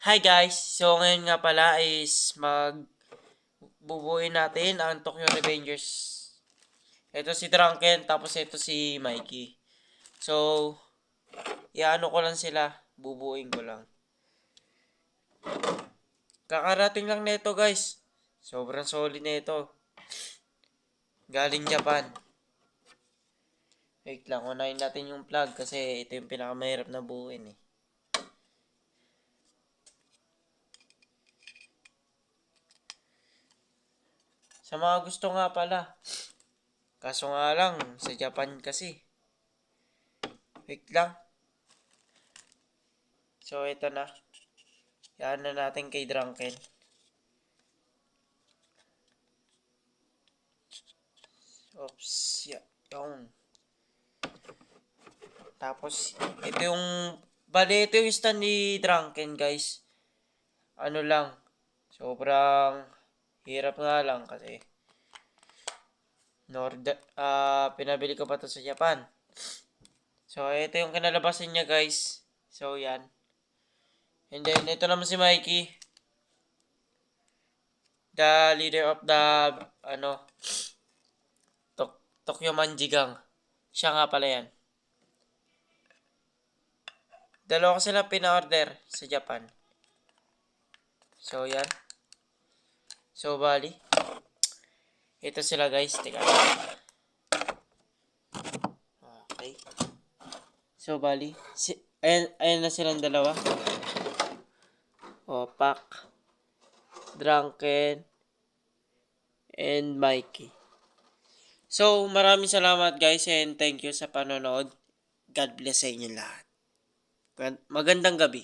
Hi guys! So ngayon nga pala is bubuuin natin ang Tokyo Revengers. Ito si Drunken, tapos ito si Mikey. So, iano ko lang sila, bubuuin ko lang. Kakarating lang nito guys. Sobrang solid nito. Galing Japan. Wait lang, unahin natin yung plug kasi ito yung pinakamahirap na buuin eh. Sa mga gusto nga pala. Kaso nga lang, sa Japan kasi. Wait lang. So, ito na. Yan na natin kay Drunken. Oops. Yung. Tapos, ito yung, bali, ito yung stand ni Drunken, guys. Ano lang, sobrang hirap nga lang kasi pinabili ko pa to sa Japan. So, ito yung kinalabasan niya, guys. So, yan. And then, ito naman si Mikey. The leader of the, Tokyo Manjigang. Siya nga pala yan. Dalawa ko sila pina-order sa Japan. So, yan. So, bali. Ito sila, guys. Teka. Okay. So, bali. Ayan na silang dalawa. Pak, Drunken, and Mikey. So, maraming salamat guys and thank you sa panonood. God bless sa inyo lahat. Magandang gabi.